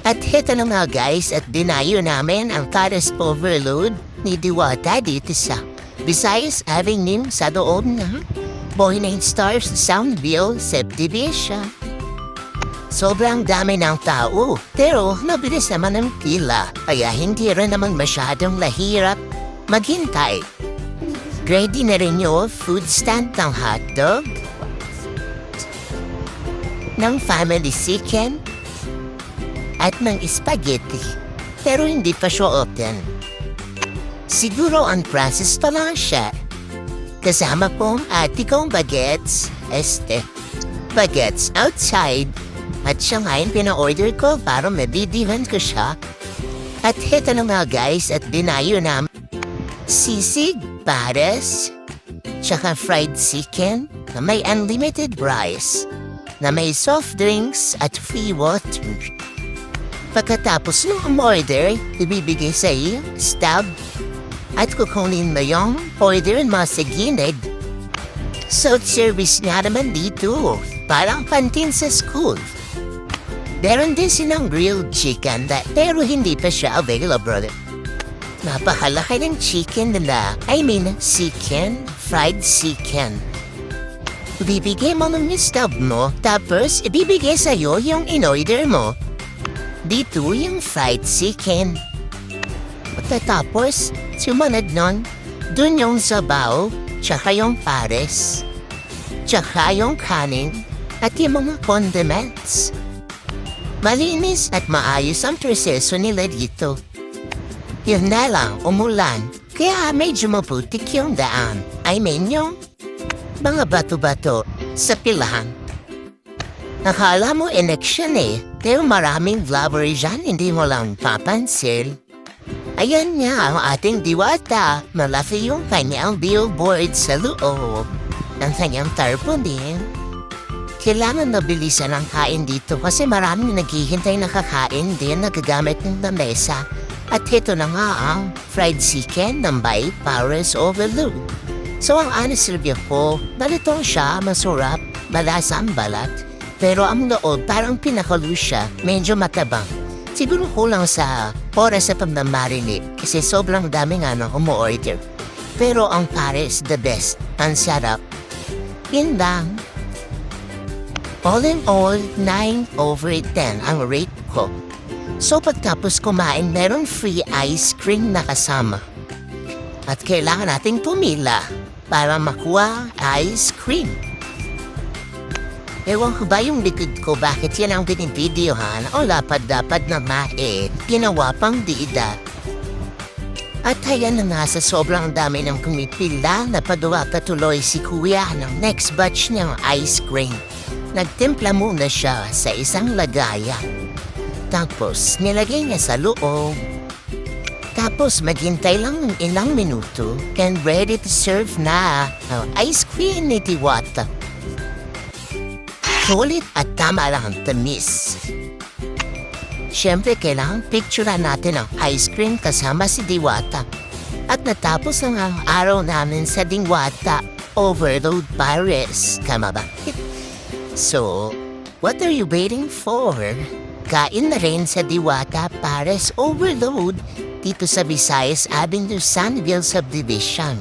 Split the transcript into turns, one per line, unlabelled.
At heto na nga guys, at dinayo namin ang Paris Overload ni Diwata dito sa Visayas Avenue sa loob ng Bohinain Stars Soundville Subdivision. Sobrang dami ng tao, pero mabilis naman ang pila, kaya hindi rin naman masyadong lahirap maghintay. Ready na rin yung food stand ng hotdog, ng family chicken, at ng spaghetti, pero hindi pa siya open. Siguro ang process pa lang siya. Kasama pong ate kong bagets, bagets outside, at siya nga yung pina-order ko para mabidihan ko siya. At heto na nga guys, at dinayo na sisig, pares, tsaka fried chicken na may unlimited rice, na may soft drinks at free water. Pagkatapos ng order, ibibigay sa iyo, stab, at kukunin mo yung order mo sa gilid. Self-service nga naman dito, parang kantin sa school. Meron din silang grilled chicken pero hindi pa siya available. Napakalaki ng chicken nila. Chicken, fried chicken. Ibibigay mo ng stab mo, tapos ibibigay sa'yo yung in-order mo. Dito yung fried chicken. Pagkatapos, sumunod nun, dun yung sabaw, tsaka yung pares, tsaka yung kanin, at yung mga condiments. Malinis at maayos ang proseso nila dito. Yun na lang, umulan, kaya medyo maputik yung daan. Yung mga bato-bato sa pilahan. Nakala mo election pero maraming vlogger dyan, hindi mo lang papansin. Ayan nga ang ating Diwata, malaki yung kanyang billboard sa loob ng kanyang tarpaulin. Kailangan nabilisan ang kain dito kasi maraming naghihintay na kakain din nagagamit ng lamesa. At ito na nga ang fried chicken ng by Paris Overload. So ang anisilvya ko, balitong siya, masarap, malasa ang balat. Pero ang loob parang pinakalu siya, medyo matabang. Siguro kulang sa oras sa pagmamarinate kasi sobrang daming umu-order. Pero ang Paris, the best, ang sarap. Yun lang. All in all, 9/10 ang rate ko. So pagtapos kumain, meron free ice cream na kasama. At kailangan nating pumila para makuha ice cream. Ewan ko ba yung likod ko bakit yan ang binibidyohan o lapad-lapad na ginawa pang diida. At ayan na nga sa sobrang dami ng kumipila na patuloy si kuya ng next batch niyang ice cream. Nagtimpla muna siya sa isang lagayan. Tapos nilagay niya sa loob. Tapos maghintay lang ng ilang minuto and ready to serve na ang ice cream ni Diwata. Sulit at tama lang ang tamis. Siyempre kailangan picturean natin ang ice cream kasama si Diwata. At natapos ang araw namin sa Diwata Overload Paris. Tama ba? So, what are you waiting for? Kain na rin sa Diwata Paris Overload dito sa Visayas Avenue Soundville Subdivision.